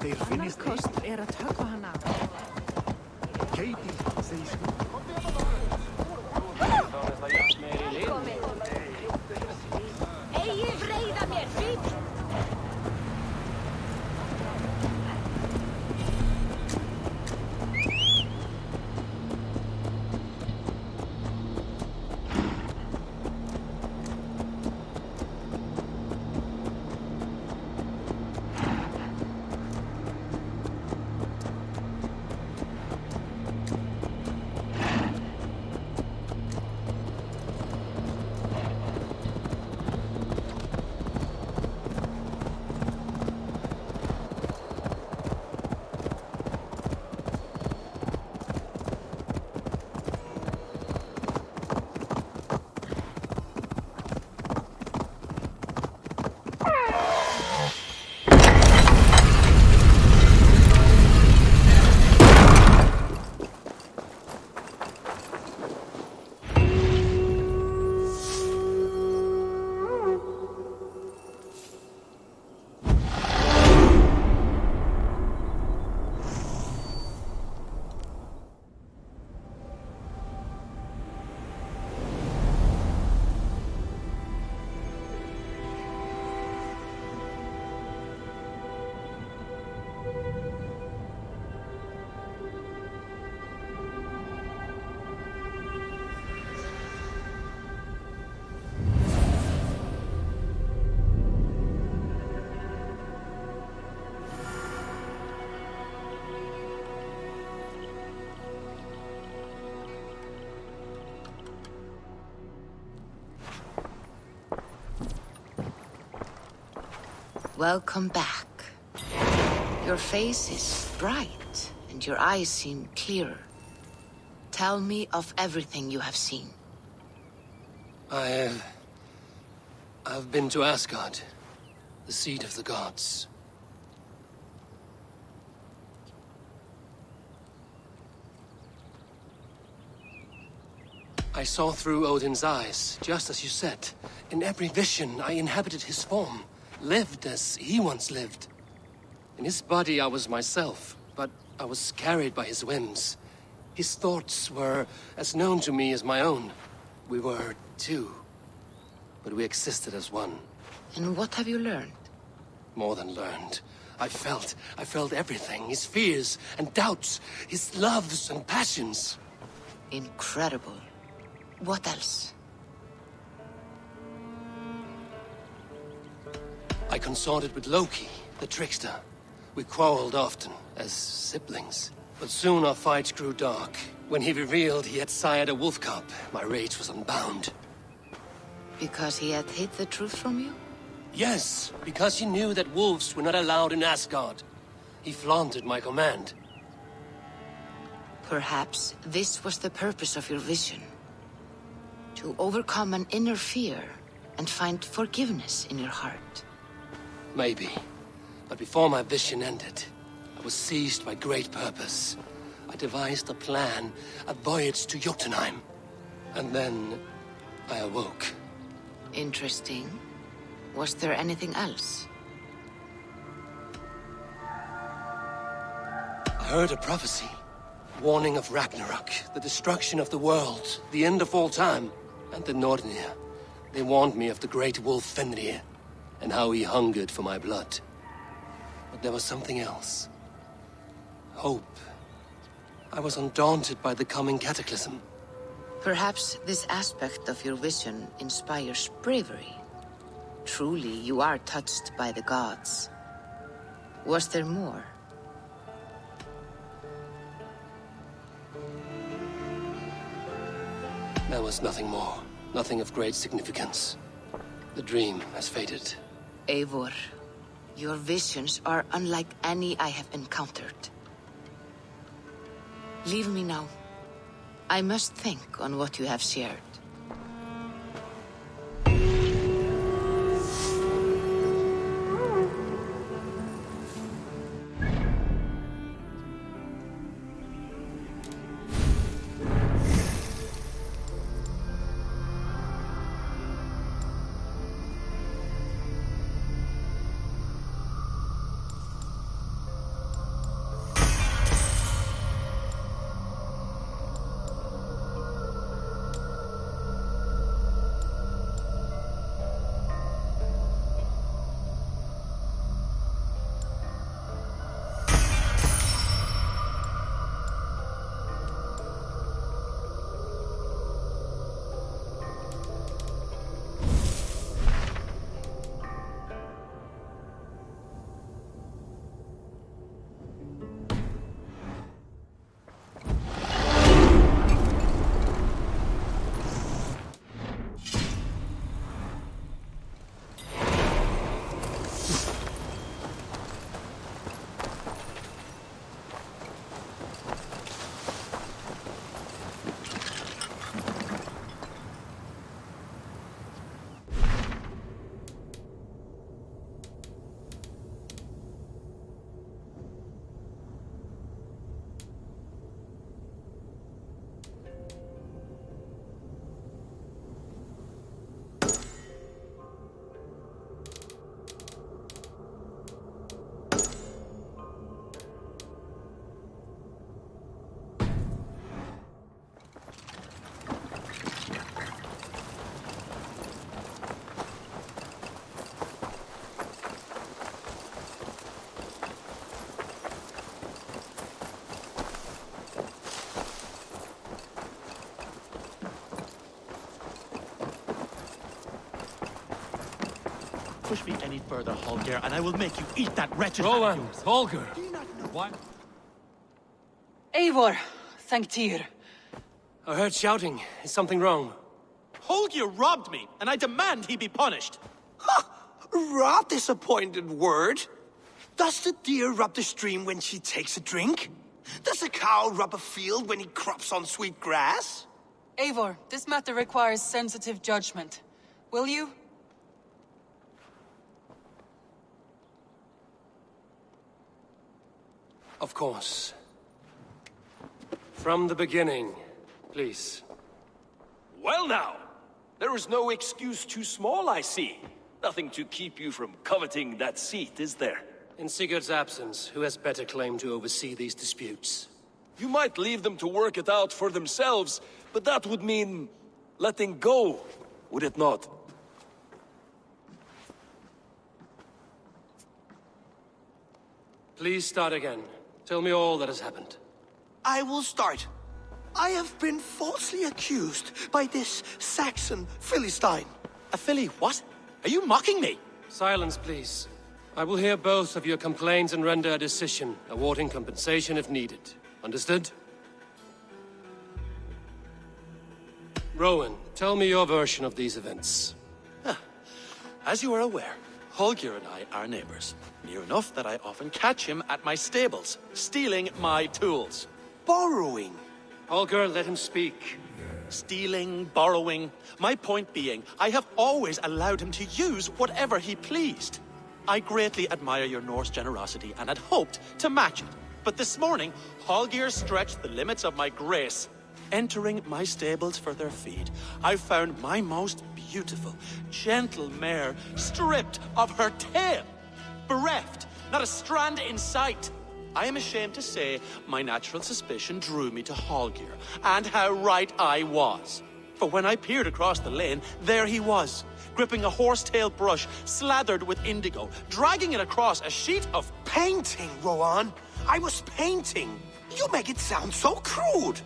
Annar kost að höggva hann af. Katie segir Eigi breiða mér fýtt! Welcome back. Your face is bright, and your eyes seem clearer. Tell me of everything you have seen. I've been to Asgard, the seat of the gods. I saw through Odin's eyes, just as you said. In every vision, I inhabited his form. Lived as he once lived. In his body I was myself, but I was carried by his whims. His thoughts were as known to me as my own. We were two, but we existed as one. And what have you learned? More than learned. I felt everything. His fears and doubts, his loves and passions. Incredible. What else? I consorted with Loki, the trickster. We quarreled often, as siblings. But soon our fights grew dark. When he revealed he had sired a wolf cub, my rage was unbound. Because he had hid the truth from you? Yes, because he knew that wolves were not allowed in Asgard. He flaunted my command. Perhaps this was the purpose of your vision. To overcome an inner fear and find forgiveness in your heart. Maybe. But before my vision ended, I was seized by great purpose. I devised a plan, a voyage to Jotunheim. And then I awoke. Interesting. Was there anything else? I heard a prophecy. Warning of Ragnarok, the destruction of the world, the end of all time. And the Nornir. They warned me of the great wolf Fenrir, and how he hungered for my blood. But there was something else. Hope. I was undaunted by the coming cataclysm. Perhaps this aspect of your vision inspires bravery. Truly, you are touched by the gods. Was there more? There was nothing more. Nothing of great significance. The dream has faded. Eivor, your visions are unlike any I have encountered. Leave me now. I must think on what you have shared. push me any further, Holger, and I will make you eat that wretched... Rowan, Holger. What? Eivor, thank Tyr. I heard shouting. Is something wrong? Holger robbed me, and I demand he be punished. Ha! Raw disappointed word. Does the deer rub the stream when she takes a drink? Does a cow rub a field when he crops on sweet grass? Eivor, this matter requires sensitive judgment. Will you? Of course. From the beginning, please. Well now, there is no excuse too small, I see. Nothing to keep you from coveting that seat, is there? In Sigurd's absence, who has better claim to oversee these disputes? You might leave them to work it out for themselves, but that would mean letting go, would it not? Please start again. Tell me all that has happened. I will start. I have been falsely accused by this Saxon Philistine. A filly what? Are you mocking me? Silence, please. I will hear both of your complaints and render a decision, awarding compensation if needed. Understood? Rowan, tell me your version of these events. As you are aware, Holger and I are neighbors. Near enough that I often catch him at my stables, stealing my tools. Borrowing. Holger, let him speak. Stealing, borrowing. My point being, I have always allowed him to use whatever he pleased. I greatly admire your Norse generosity and had hoped to match it. But this morning, Holger stretched the limits of my grace. Entering my stables for their feed, I found my most beautiful, gentle mare stripped of her tail. Bereft, not a strand in sight. I am ashamed to say my natural suspicion drew me to Holger, and how right I was. For when I peered across the lane, there he was, gripping a horsetail brush slathered with indigo, dragging it across a sheet of... Painting, Rowan. I was painting. You make it sound so crude.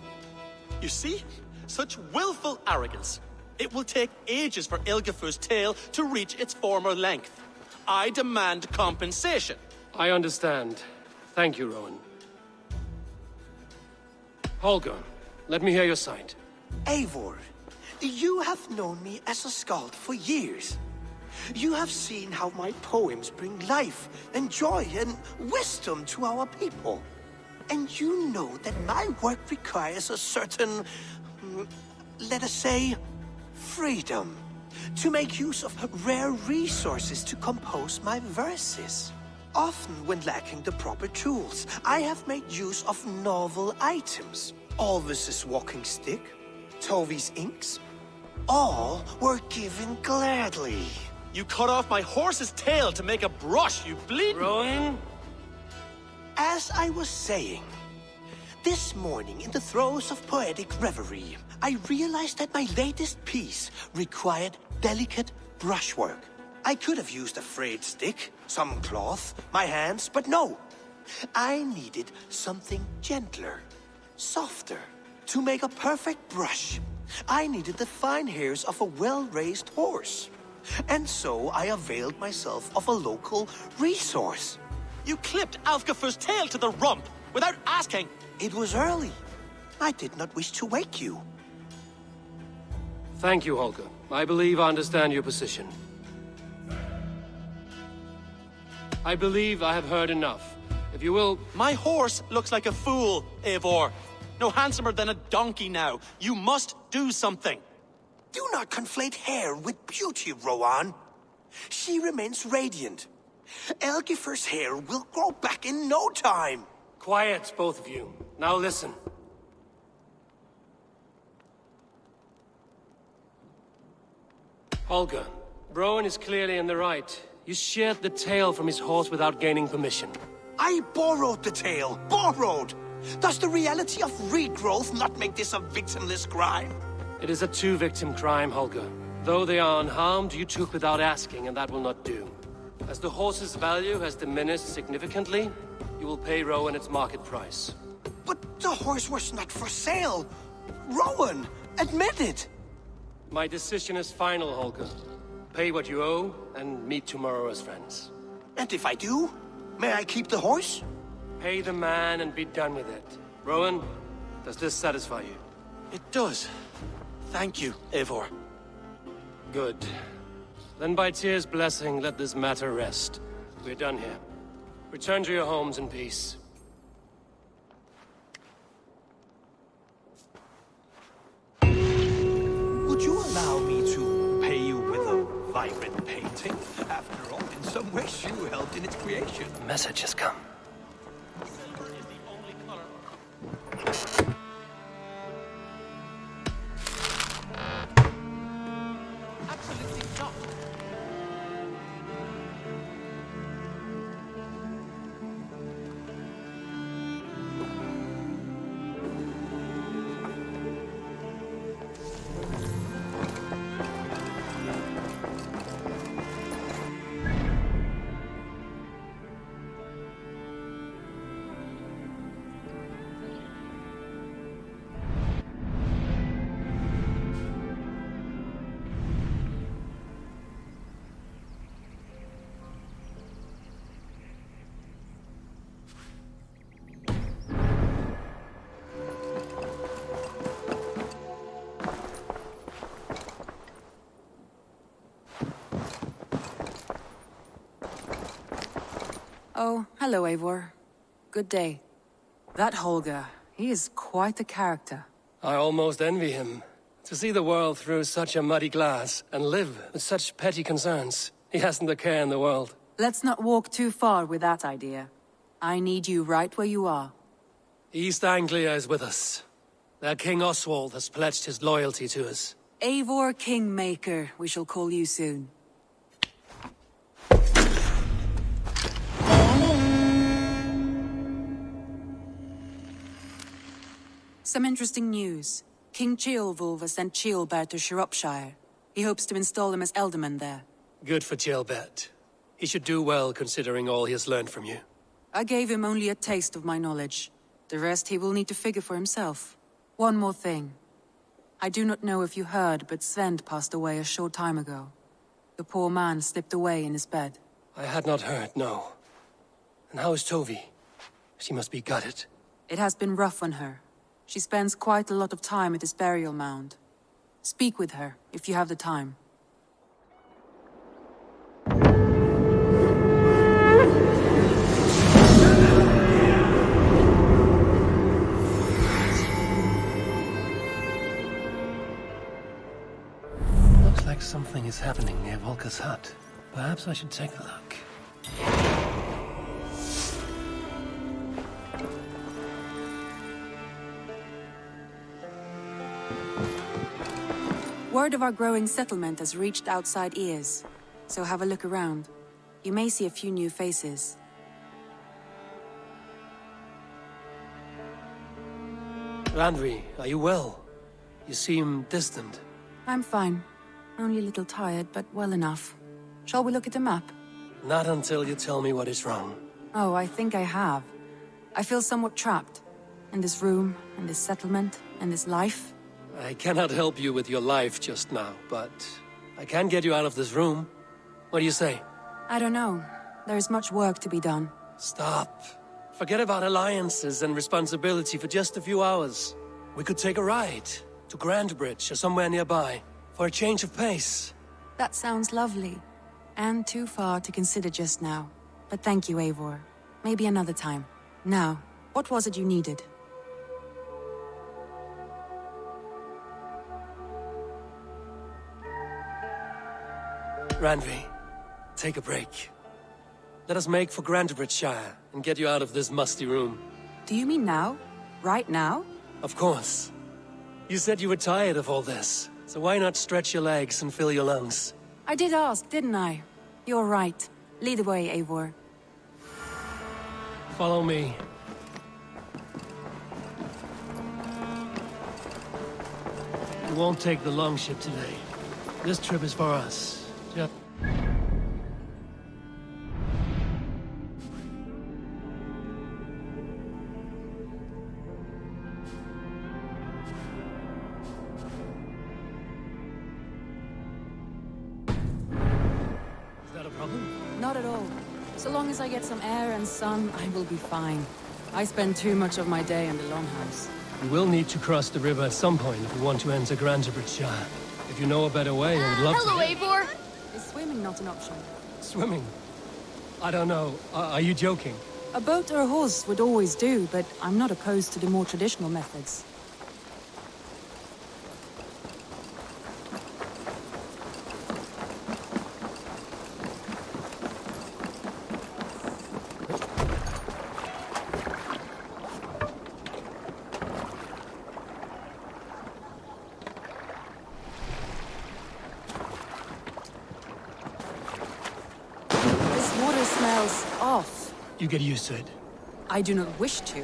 You see? Such willful arrogance. It will take ages for Ilgafur's tail to reach its former length. I demand compensation. I understand. Thank you, Rowan. Holger, let me hear your side. Eivor, you have known me as a skald for years. You have seen how my poems bring life and joy and wisdom to our people. And you know that my work requires a certain, let us say, freedom. To make use of rare resources to compose my verses. Often when lacking the proper tools, I have made use of novel items. Alvis's walking stick, Tovi's inks. All were given gladly. You cut off my horse's tail to make a brush, you bleed... Rowan? As I was saying, this morning in the throes of poetic reverie, I realized that my latest piece required delicate brushwork. I could have used a frayed stick, some cloth, my hands, but no. I needed something gentler, softer. To make a perfect brush, I needed the fine hairs of a well-raised horse. And so I availed myself of a local resource. You clipped Alfgafur's tail to the rump without asking. It was early. I did not wish to wake you. Thank you, Holger. I believe I understand your position. I believe I have heard enough. If you will... My horse looks like a fool, Eivor. No handsomer than a donkey now. You must do something. Do not conflate hair with beauty, Rowan. She remains radiant. Elgifur's hair will grow back in no time. Quiet, both of you. Now listen. Holger, Rowan is clearly in the right. You sheared the tail from his horse without gaining permission. I borrowed the tail. Borrowed! Does the reality of regrowth not make this a victimless crime? It is a two-victim crime, Holger. Though they are unharmed, you took without asking, and that will not do. As the horse's value has diminished significantly, you will pay Rowan its market price. But the horse was not for sale. Rowan, admit it. My decision is final, Holger. Pay what you owe, and meet tomorrow as friends. And if I do, may I keep the horse? Pay the man and be done with it. Rowan, does this satisfy you? It does. Thank you, Eivor. Good. Then by Tyr's blessing, let this matter rest. We're done here. Return to your homes in peace. Would you allow me to pay you with a vibrant painting? After all, in some ways you helped in its creation. The message has come. Absolutely not. Oh, hello, Eivor. Good day. That Holger, he is quite a character. I almost envy him. To see the world through such a muddy glass, and live with such petty concerns. He hasn't a care in the world. Let's not walk too far with that idea. I need you right where you are. East Anglia is with us. Their King Oswald has pledged his loyalty to us. Eivor Kingmaker, we shall call you soon. Some interesting news. King Ceolwulf has sent Ceolbert to Shropshire. He hopes to install him as Elderman there. Good for Ceolbert. He should do well considering all he has learned from you. I gave him only a taste of my knowledge. The rest he will need to figure for himself. One more thing. I do not know if you heard, but Sven passed away a short time ago. The poor man slipped away in his bed. I had not heard, no. And how is Kjotve? She must be gutted. It has been rough on her. She spends quite a lot of time at his burial mound. Speak with her, if you have the time. Looks like something is happening near Volker's hut. Perhaps I should take a look. Word of our growing settlement has reached outside ears, so have a look around. You may see a few new faces. Randvi, are you well? You seem distant. I'm fine. Only a little tired, but well enough. Shall we look at the map? Not until you tell me what is wrong. Oh, I think I have. I feel somewhat trapped. In this room, in this settlement, in this life. I cannot help you with your life just now, but I can get you out of this room. What do you say? I don't know. There is much work to be done. Stop. Forget about alliances and responsibility for just a few hours. We could take a ride to Grandbridge or somewhere nearby for a change of pace. That sounds lovely. And too far to consider just now. But thank you, Eivor. Maybe another time. Now, what was it you needed? Randvi, take a break. Let us make for Grandbridgeshire and get you out of this musty room. Do you mean now? Right now? Of course. You said you were tired of all this, so why not stretch your legs and fill your lungs? I did ask, didn't I? You're right. Lead the way, Eivor. Follow me. We won't take the long ship today. This trip is for us. Yep. So long as I get some air and sun, I will be fine. I spend too much of my day in the Longhouse. We will need to cross the river at some point if we want to enter Grantebridgeshire. If you know a better way, I would love Hello, to... Eivor! Is swimming not an option? Swimming? I don't know. Are you joking? A boat or a horse would always do, but I'm not opposed to the more traditional methods. This water smells off. You get used to it. I do not wish to.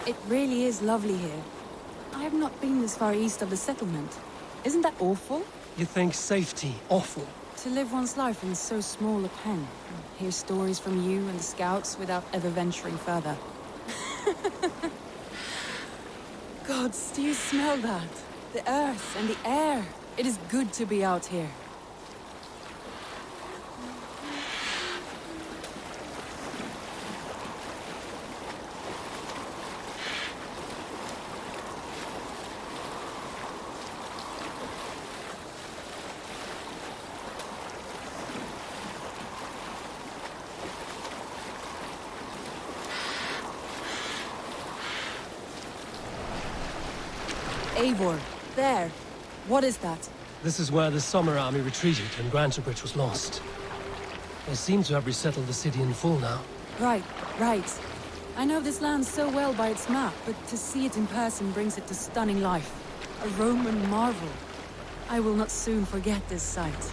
It really is lovely here. I have not been this far east of the settlement. Isn't that awful? You think safety awful? To live one's life in so small a pen, and hear stories from you and the scouts without ever venturing further. Gods, do you smell that? The earth and the air. It is good to be out here. Eivor, there. What is that? This is where the Summer Army retreated and Grantebridge was lost. They seem to have resettled the city in full now. Right. I know this land so well by its map, but to see it in person brings it to stunning life. A Roman marvel. I will not soon forget this sight.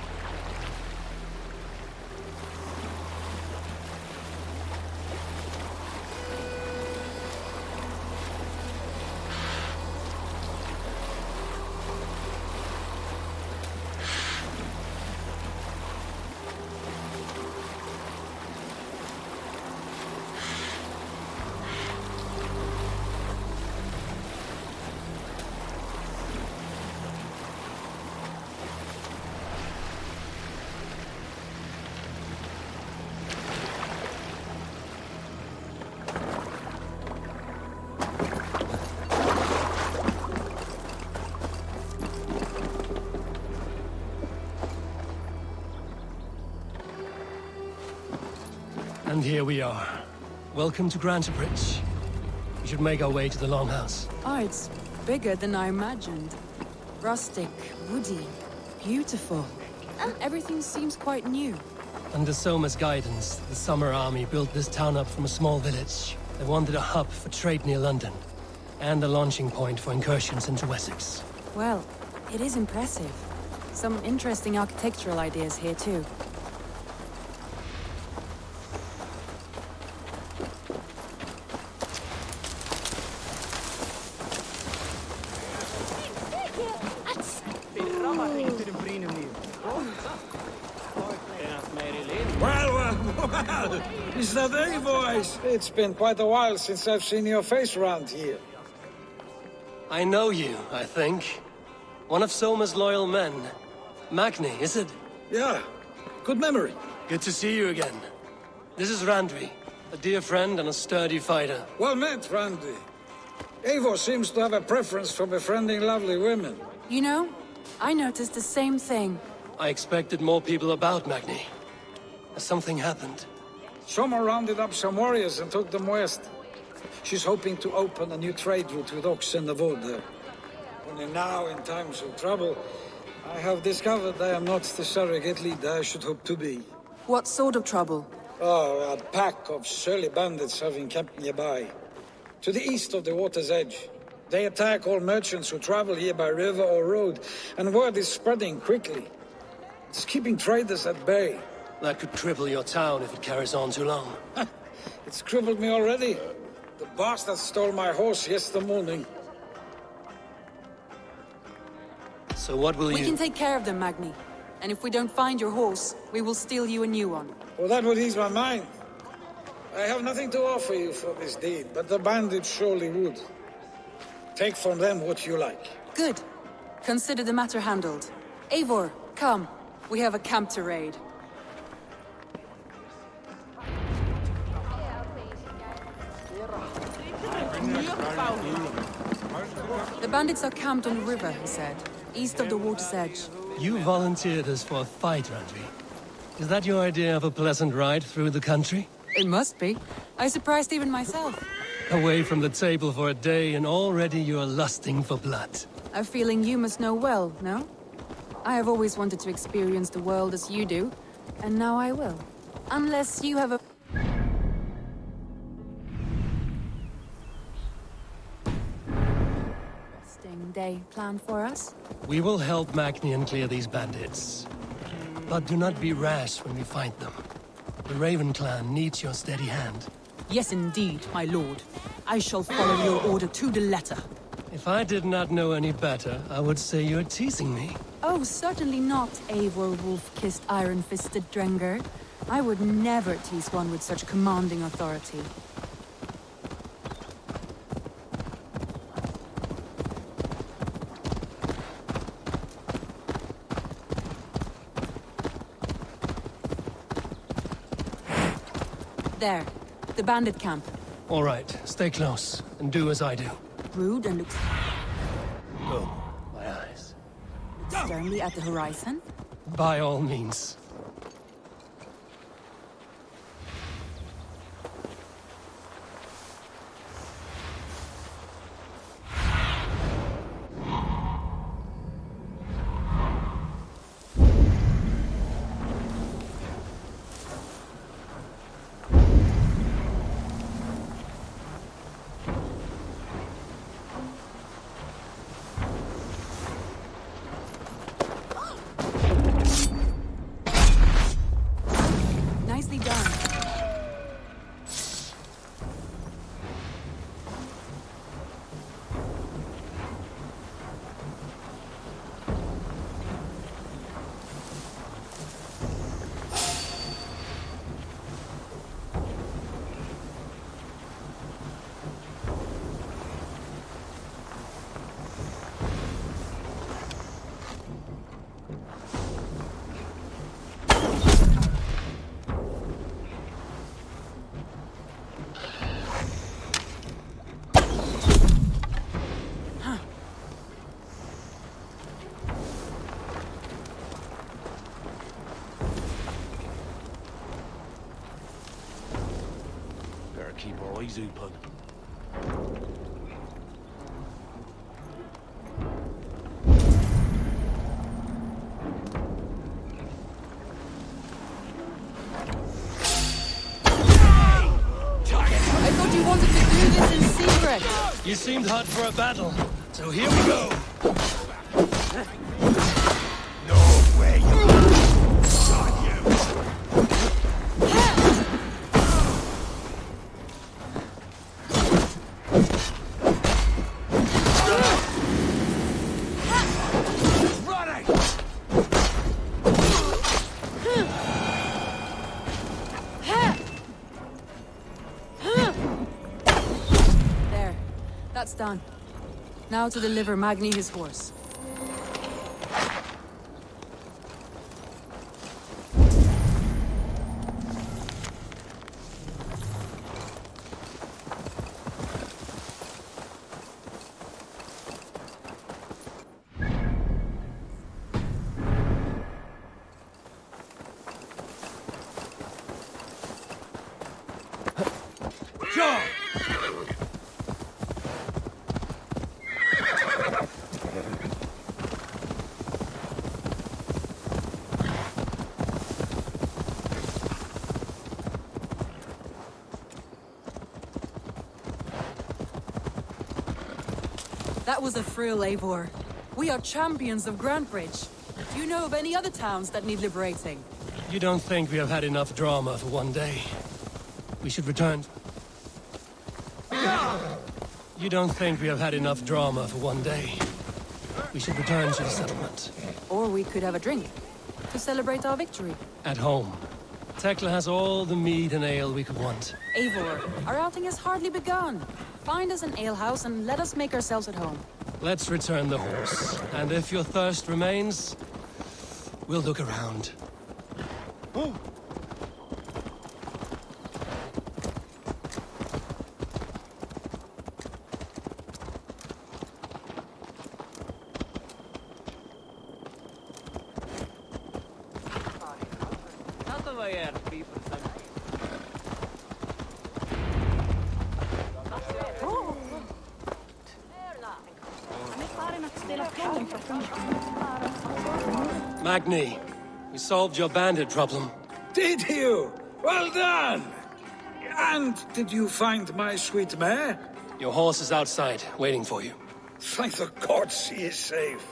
And here we are. Welcome to Grantebridge. We should make our way to the Longhouse. Oh, it's bigger than I imagined. Rustic, woody, beautiful. And everything seems quite new. Under Soma's guidance, the Summer Army built this town up from a small village. They wanted a hub for trade near London, and a launching point for incursions into Wessex. Well, it is impressive. Some interesting architectural ideas here, too. Well, is that Eivor? It's been quite a while since I've seen your face around here. I know you, I think. One of Soma's loyal men. Magni, is it? Yeah, good memory. Good to see you again. This is Randvi, a dear friend and a sturdy fighter. Well met, Randy. Eivor seems to have a preference for befriending lovely women. You know, I noticed the same thing. I expected more people about Magni. Has something happened? Someone rounded up some warriors and took them west. She's hoping to open a new trade route with oxen and wood there. Only now, in times of trouble, I have discovered I am not the surrogate leader I should hope to be. What sort of trouble? Oh, a pack of surly bandits have encamped nearby. To the east of the water's edge. They attack all merchants who travel here by river or road, and word is spreading quickly. It's keeping traders at bay. That could cripple your town if it carries on too long. It's crippled me already. The bastard stole my horse yesterday morning. So what will We you... can take care of them, Magni. And if we don't find your horse, we will steal you a new one. Well, that would ease my mind. I have nothing to offer you for this deed, but the bandits surely would. Take from them what you like. Good. Consider the matter handled. Eivor, come. We have a camp to raid. The bandits are camped on the river, he said. East of the water's edge. You volunteered us for a fight, Randvi. Is that your idea of a pleasant ride through the country? It must be. I surprised even myself. Away from the table for a day and already you're lusting for blood. A feeling you must know well, no? I have always wanted to experience the world as you do, and now I will. Unless you have a... resting day planned for us? We will help Magnian clear these bandits. But do not be rash when we find them. The Raven clan needs your steady hand. Yes, indeed, my lord. I shall follow your order to the letter. If I did not know any better, I would say you're teasing me. Oh, certainly not, Eivor wolf-kissed iron-fisted Drenger. I would never tease one with such commanding authority. There, the bandit camp. All right, stay close, and do as I do. Rude and looks Go, my eyes. sternly at the horizon. By all means. Nicely done. Better keep our eyes open. I thought you wanted to do this in secret. You seemed hot for a battle, so here we go. There. That's done. Now to deliver Magni his horse. That was a thrill, Eivor. We are champions of Grantbridge. Do you know of any other towns that need liberating? You don't think we have had enough drama for one day? We should return... You don't think we have had enough drama for one day? We should return to the settlement. Or we could have a drink, to celebrate our victory. At home. Tekla has all the mead and ale we could want. Eivor, our outing has hardly begun. Find us an alehouse and let us make ourselves at home. Let's return the horse. And if your thirst remains, we'll look around. Oh. Magni, we solved your bandit problem. Did you? Well done! And did you find my sweet mare? Your horse is outside, waiting for you. Thank the gods he is safe.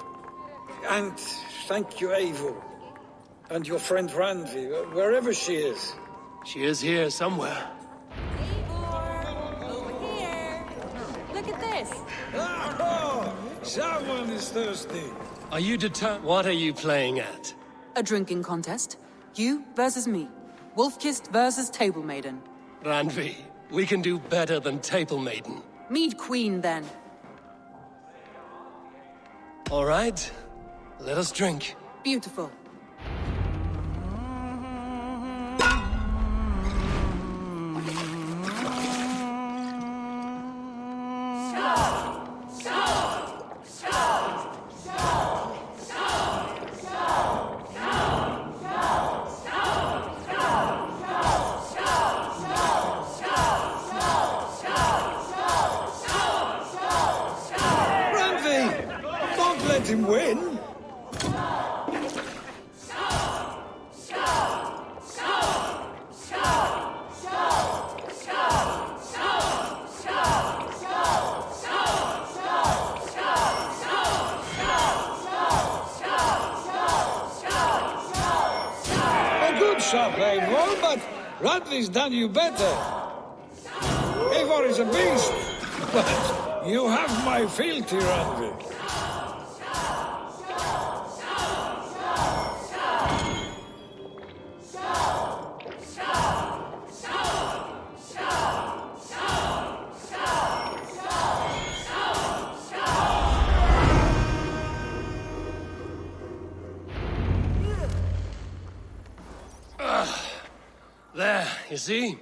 And thank you, Eivor. And your friend Randi, wherever she is. She is here somewhere. Eivor! Over here! Look at this! Oh, someone is thirsty. Are you What are you playing at? A drinking contest. You versus me. Wolf-kissed versus Table Maiden. Randvi, we can do better than Table Maiden. Mead Queen, then. All right, let us drink. Beautiful. Let him win. A good shot, Eivor, but Radley's done you better. Eivor is a beast, but you have my fealty, Radley. There, you see?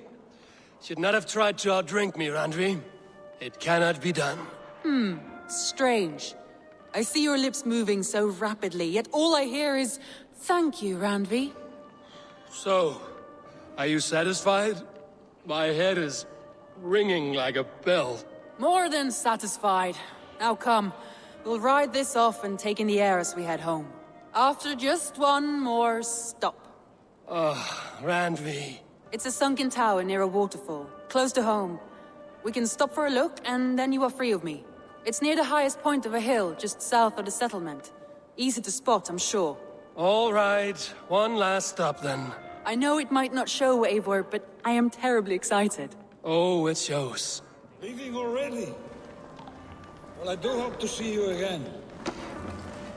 Should not have tried to outdrink me, Randvi. It cannot be done. Strange. I see your lips moving so rapidly, yet all I hear is, "Thank you, Randvi." So, are you satisfied? My head is ringing like a bell. More than satisfied. Now come, we'll ride this off and take in the air as we head home. After just one more stop. Randvi. It's a sunken tower near a waterfall, close to home. We can stop for a look, and then you are free of me. It's near the highest point of a hill, just south of the settlement. Easy to spot, I'm sure. All right, one last stop then. I know it might not show, Eivor, but I am terribly excited. Oh, it shows. Leaving already? Well, I do hope to see you again.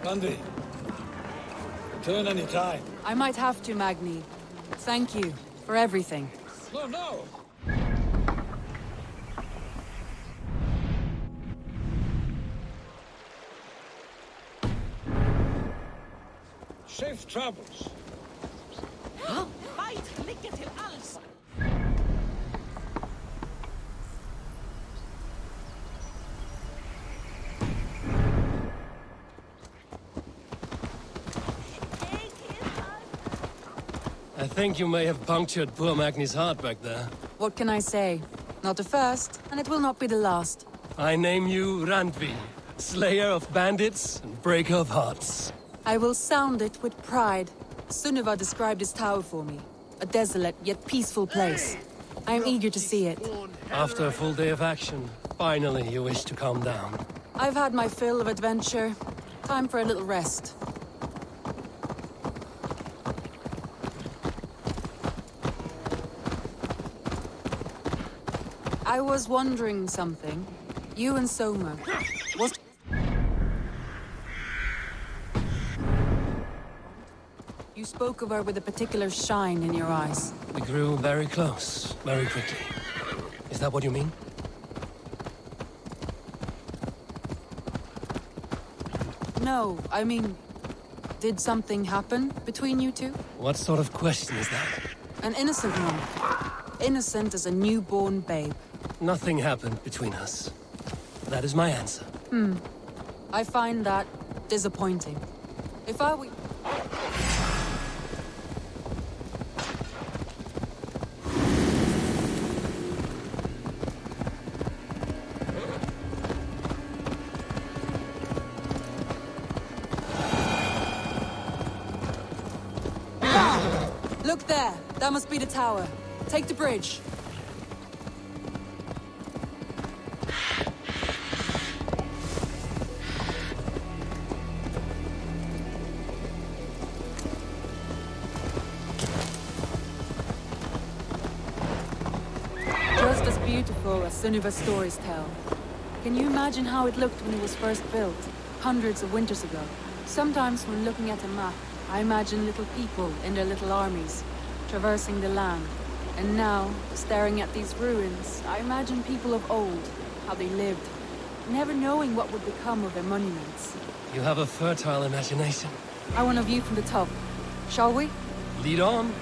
Randy, return any time. I might have to, Magni. Thank you for everything. No. Safe travels. Weit, lycka till alls! I think you may have punctured poor Magni's heart back there. What can I say? Not the first, and it will not be the last. I name you Randvi, slayer of bandits and breaker of hearts. I will sound it with pride. Sunniva described this tower for me. A desolate yet peaceful place. I am eager to see it. After a full day of action, finally you wish to calm down. I've had my fill of adventure. Time for a little rest. I was wondering something. You and Soma. Was... You spoke of her with a particular shine in your eyes. We grew very close, very quickly. Is that what you mean? No, I mean... Did something happen between you two? What sort of question is that? An innocent one. Innocent as a newborn babe. Nothing happened between us. That is my answer. I find that disappointing. If I were... Look there! That must be the tower. Take the bridge. Just as beautiful as Sunniva's stories tell. Can you imagine how it looked when it was first built, hundreds of winters ago? Sometimes when looking at a map, I imagine little people in their little armies, traversing the land. And now, staring at these ruins, I imagine people of old, how they lived, never knowing what would become of their monuments. You have a fertile imagination. I want a view from the top. Shall we? Lead on.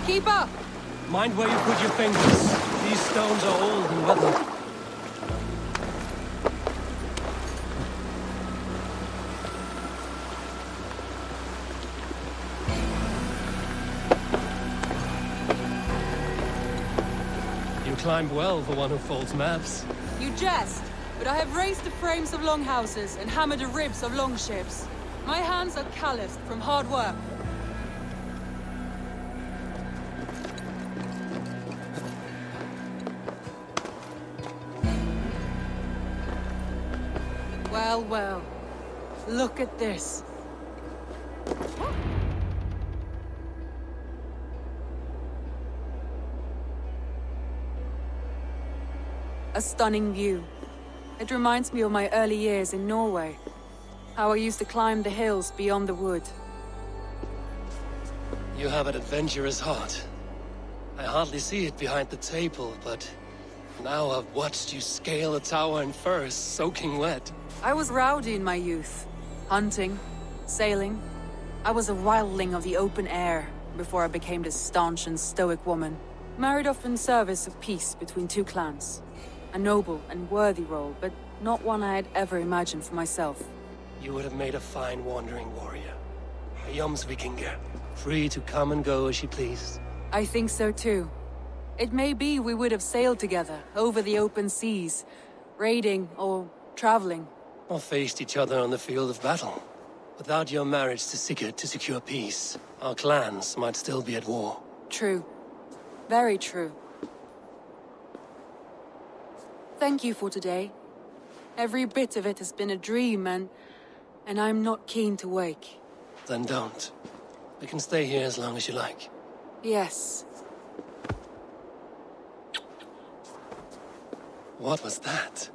Keep up! Mind where you put your fingers. These stones are old and weathered. You climbed well for one who folds maps. You jest, but I have raised the frames of longhouses and hammered the ribs of longships. My hands are calloused from hard work. Well, well. Look at this. A stunning view. It reminds me of my early years in Norway. How I used to climb the hills beyond the wood. You have an adventurous heart. I hardly see it behind the table, but now I've watched you scale a tower in furs, soaking wet. I was rowdy in my youth. Hunting, sailing. I was a wildling of the open air before I became this staunch and stoic woman. Married off in service of peace between two clans. A noble and worthy role, but not one I had ever imagined for myself. You would have made a fine wandering warrior. A Jomsvikinger, free to come and go as she pleased. I think so too. It may be we would have sailed together over the open seas, raiding or traveling. Or faced each other on the field of battle. Without your marriage to Sigurd to secure peace, our clans might still be at war. True. Very true. Thank you for today. Every bit of it has been a dream, and I'm not keen to wake. Then don't. We can stay here as long as you like. Yes. What was that?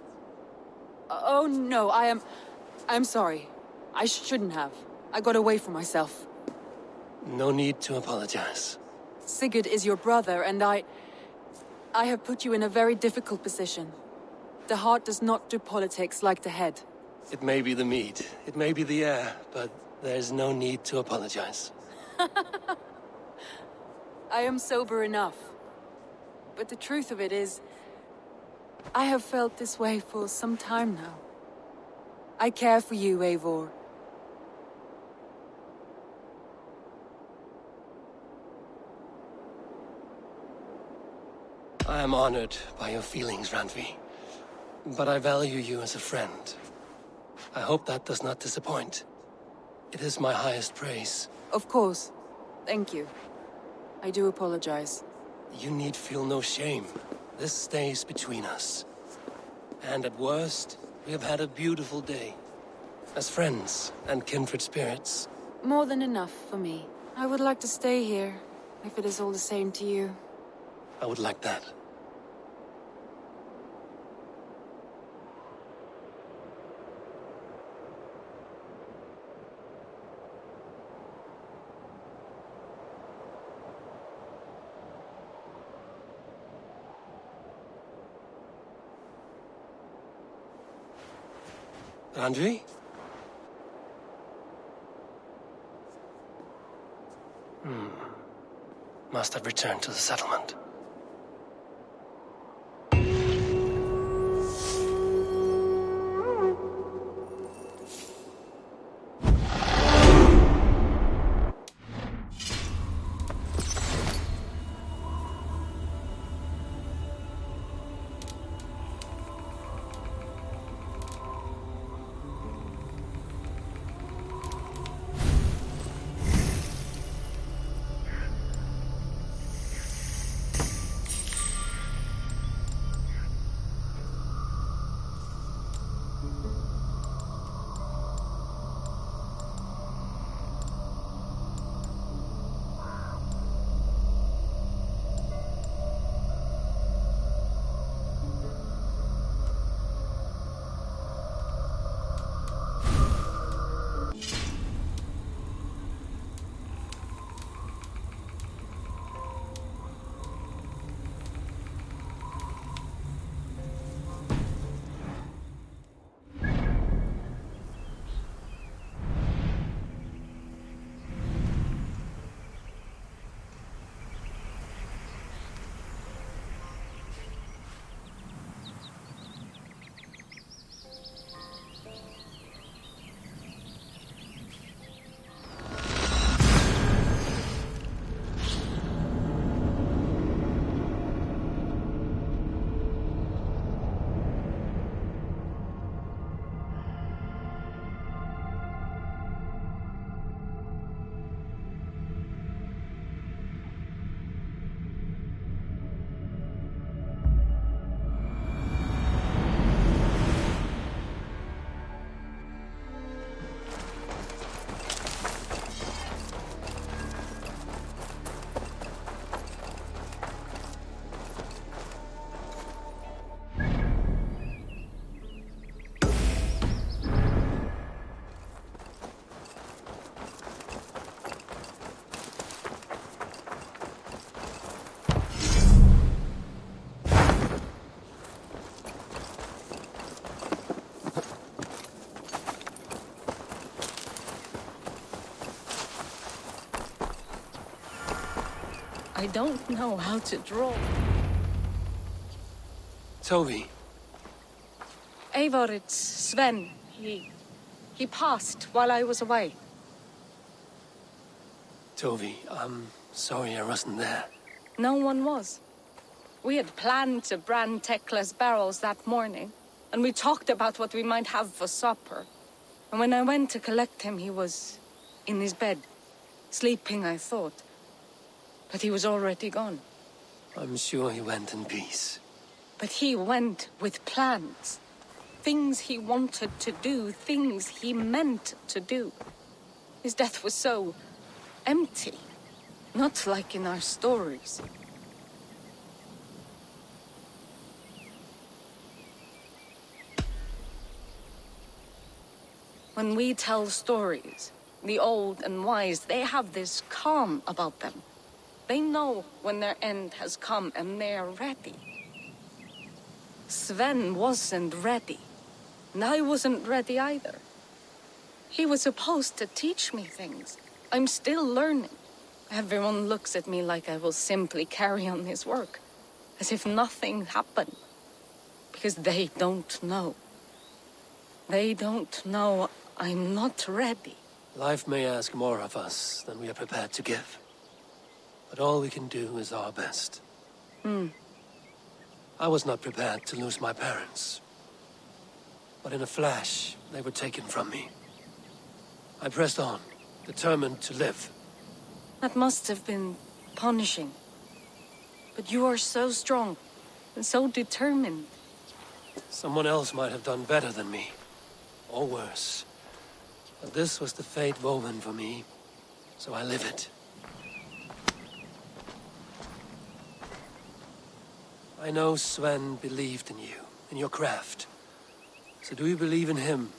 Oh no, I'm sorry. I shouldn't have. I got away from myself. No need to apologize. Sigurd is your brother, and I have put you in a very difficult position. The heart does not do politics like the head. It may be the meat, it may be the air, but there's no need to apologize. I am sober enough. But the truth of it is, I have felt this way for some time now. I care for you, Eivor. I am honored by your feelings, Randvi. But I value you as a friend. I hope that does not disappoint. It is my highest praise. Of course. Thank you. I do apologize. You need feel no shame. This stays between us. And at worst, we have had a beautiful day. As friends and kindred spirits. More than enough for me. I would like to stay here, if it is all the same to you. I would like that. Andri? Must have returned to the settlement. I don't know how to draw. Kjotve. Eivor, it's Sven. He passed while I was away. Kjotve, I'm sorry I wasn't there. No one was. We had planned to brand Tekla's barrels that morning, and we talked about what we might have for supper. And when I went to collect him, he was in his bed, sleeping, I thought. But he was already gone. I'm sure he went in peace. But he went with plans. Things he wanted to do, things he meant to do. His death was so empty, not like in our stories. When we tell stories, the old and wise, they have this calm about them. They know when their end has come and they're ready. Sven wasn't ready, and I wasn't ready either. He was supposed to teach me things. I'm still learning. Everyone looks at me like I will simply carry on his work, as if nothing happened. Because they don't know. They don't know I'm not ready. Life may ask more of us than we are prepared to give. But all we can do is our best. I was not prepared to lose my parents. but in a flash, they were taken from me. I pressed on, determined to live. That must have been punishing. But you are so strong and so determined. Someone else might have done better than me, or worse. But this was the fate woven for me, so I live it. I know Sven believed in you, in your craft. So do you believe in him?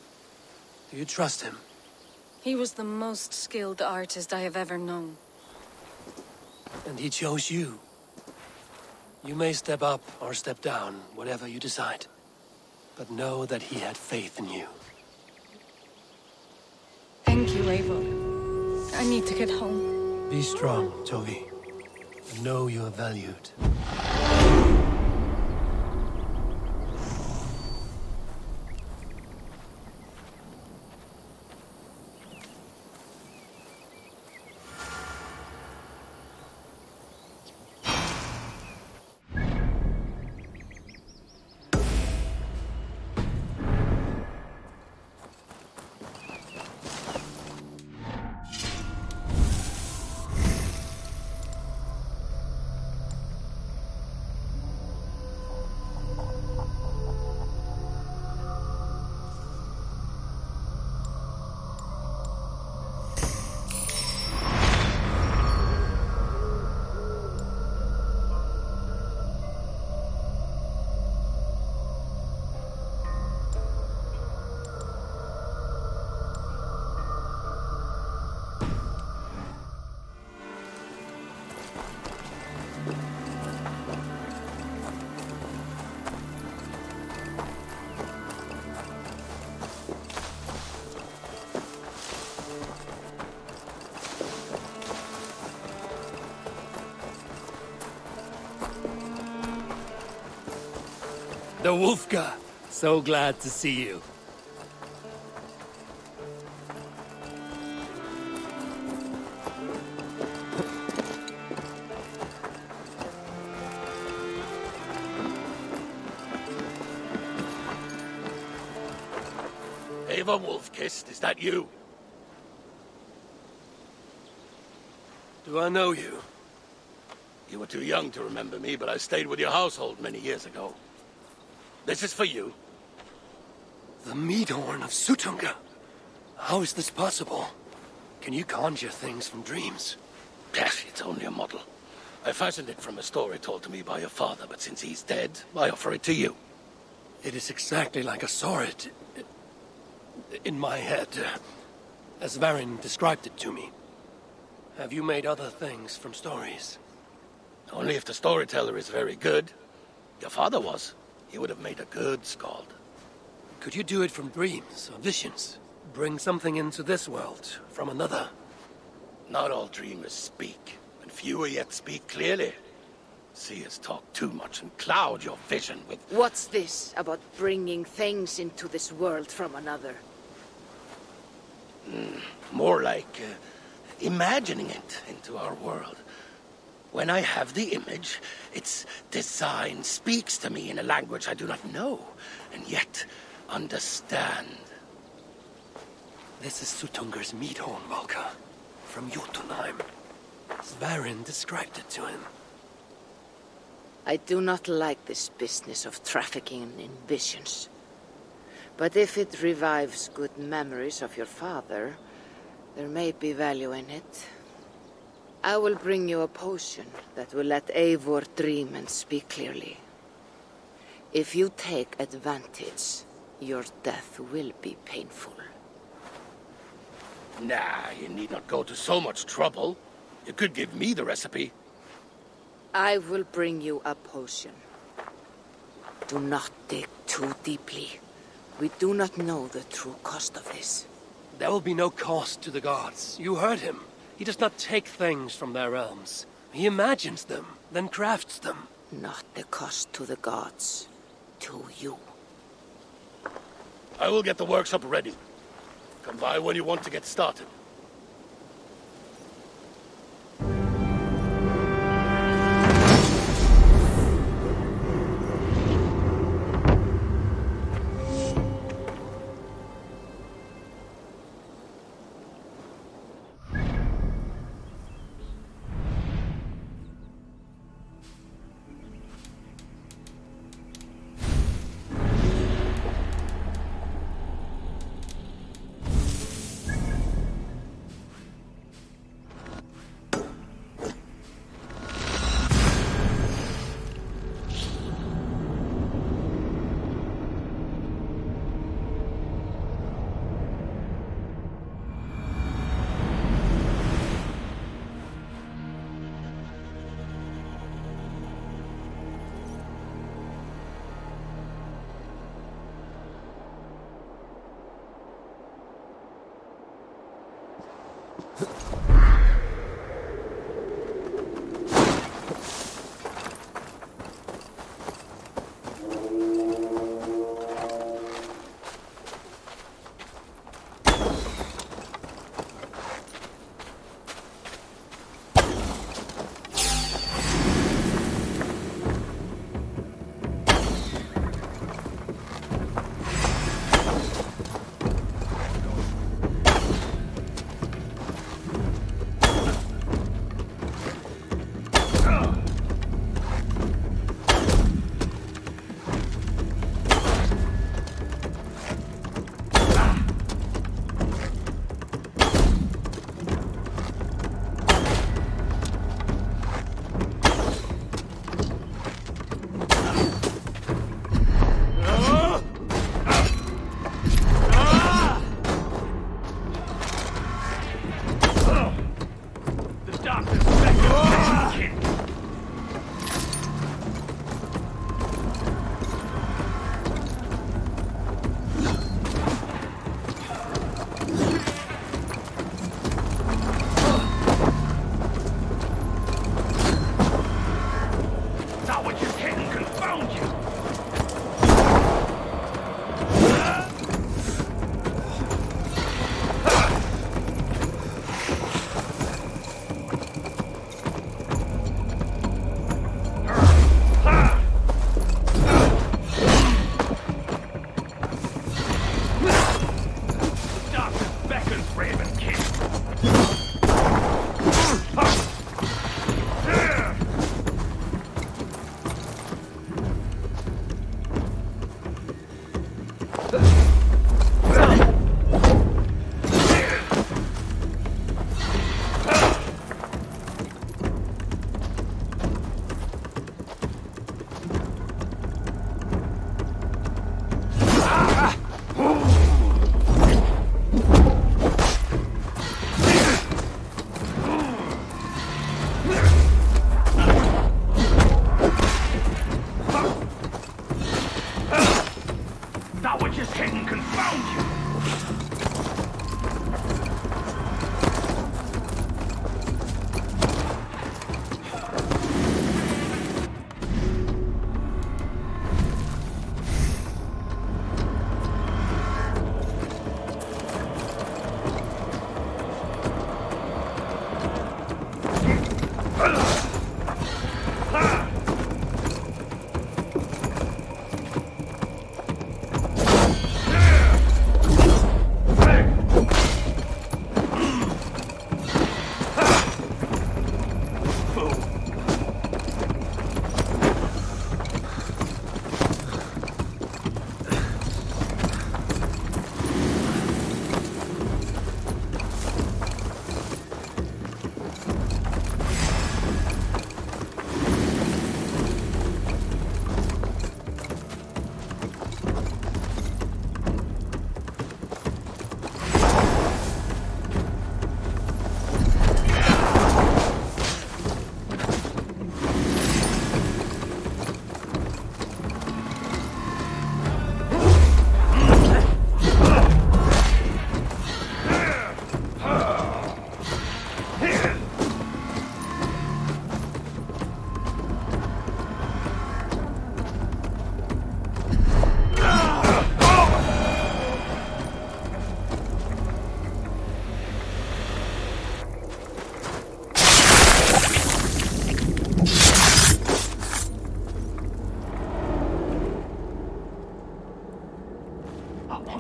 Do you trust him? He was the most skilled artist I have ever known. And he chose you. You may step up or step down, whatever you decide. But know that he had faith in you. Thank you, Eivor. I need to get home. Be strong, Kjotve. And know you are valued. The Wolfka! So glad to see you. Eivor Wolf-Kissed, is that you? Do I know you? You were too young to remember me, but I stayed with your household many years ago. This is for you. The Meadhorn of Sutunga. How is this possible? Can you conjure things from dreams? Yes, it's only a model. I fashioned it from a story told to me by your father, but since he's dead, I offer it to you. It is exactly like I saw it in my head, as Varin described it to me. Have you made other things from stories? Only if the storyteller is very good. Your father was. He would have made a good skald. Could you do it from dreams or visions? Bring something into this world from another? Not all dreamers speak, and fewer yet speak clearly. Seers talk too much and cloud your vision with... What's this about bringing things into this world from another? More like imagining it into our world. When I have the image, its design speaks to me in a language I do not know, and yet understand. This is Sutunger's Meadhorn, Valka, from Jotunheim. Varin described it to him. I do not like this business of trafficking in visions. But if it revives good memories of your father, there may be value in it. I will bring you a potion that will let Eivor dream and speak clearly. If you take advantage, your death will be painful. Nah, you need not go to so much trouble. You could give me the recipe. I will bring you a potion. Do not dig too deeply. We do not know the true cost of this. There will be no cost to the gods. You heard him. He does not take things from their realms. He imagines them, then crafts them. Not the cost to the gods. To you. I will get the workshop ready. Come by when you want to get started.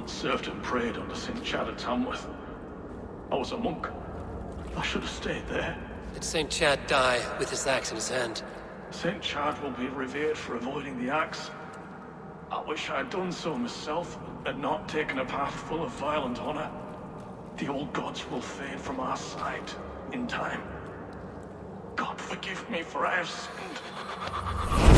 Served and prayed under St. Chad at Tamworth. I was a monk. I should have stayed there. Did St. Chad die with his axe in his hand? St. Chad will be revered for avoiding the axe. I wish I'd done so myself, and not taken a path full of violent honor. The old gods will fade from our sight in time. God forgive me, for I have sinned.